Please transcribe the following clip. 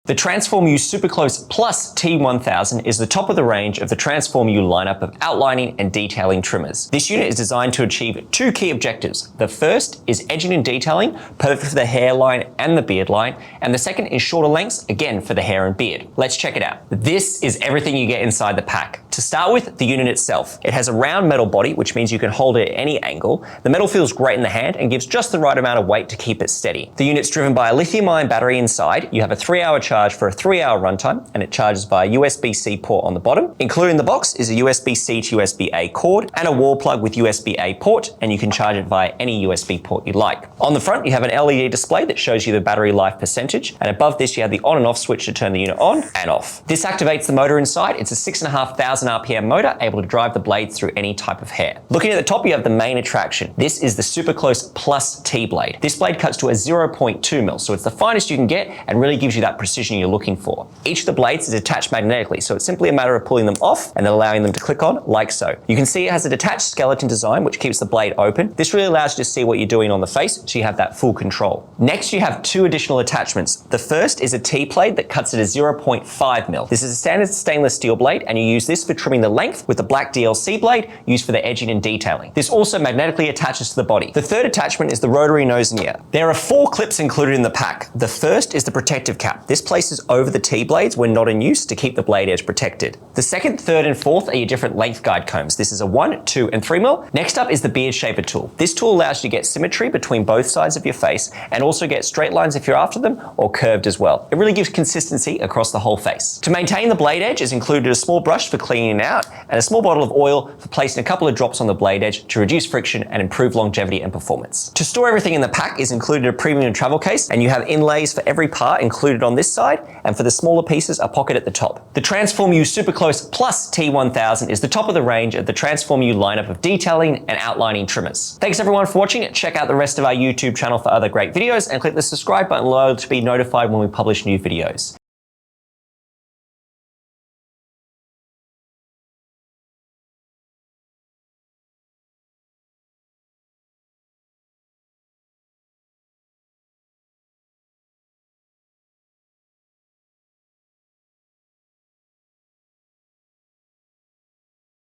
The Transform U sUper-close Plus T-1000 is the top of the range of the Transform U lineup of outlining and detailing trimmers. This unit is designed to achieve two key objectives. The first is edging and detailing, perfect for the hairline and the beard line, and the second is shorter lengths, again for the hair and beard. Let's check it out. This is everything you get inside the pack. To start with, the unit itself. It has a round metal body, which means you can hold it at any angle. The metal feels great in the hand and gives just the right amount of weight to keep it steady. The unit's driven by a lithium-ion battery inside. You have a 3-hour charge for a 3-hour runtime, and it charges by a USB-C port on the bottom. Included in the box is a USB-C to USB-A cord and a wall plug with USB-A port, and you can charge it via any USB port you like. On the front, you have an LED display that shows you the battery life percentage, and above this you have the on and off switch to turn the unit on and off. This activates the motor inside. It's a 6,500 RPM motor, able to drive the blades through any type of hair. Looking at the top, you have the main attraction. This is the sUper-close Plus T-blade. This blade cuts to a 0.2 mil, so it's the finest you can get and really gives you that precision you're looking for. Each of the blades is attached magnetically, so it's simply a matter of pulling them off and then allowing them to click on like so. You can see it has a detached skeleton design which keeps the blade open. This really allows you to see what you're doing on the face, so you have that full control. Next, you have two additional attachments. The first is a T-blade that cuts at a 0.5 mil. This is a standard stainless steel blade, and you use this for trimming the length, with the black DLC blade used for the edging and detailing. This also magnetically attaches to the body. The third attachment is the rotary nose and ear. There are 4 clips included in the pack. The first is the protective cap. This places over the T-blades when not in use to keep the blade edge protected. The second, third, and fourth are your different length guide combs. This is a 1, 2, and 3 mil. Next up is the beard shaper tool. This tool allows you to get symmetry between both sides of your face and also get straight lines if you're after them, or curved as well. It really gives consistency across the whole face. To maintain the blade edge is included a small brush for cleaning it out and a small bottle of oil for placing a couple of drops on the blade edge to reduce friction and improve longevity and performance. To store everything in the pack is included a premium travel case, and you have inlays for every part included on this side, and for the smaller pieces a pocket at the top. The Transform U sUper-close Plus T-1000 is the top of the range of the Transform U lineup of detailing and outlining trimmers. Thanks everyone for watching. Check out the rest of our YouTube channel for other great videos and click the subscribe button below to be notified when we publish new videos.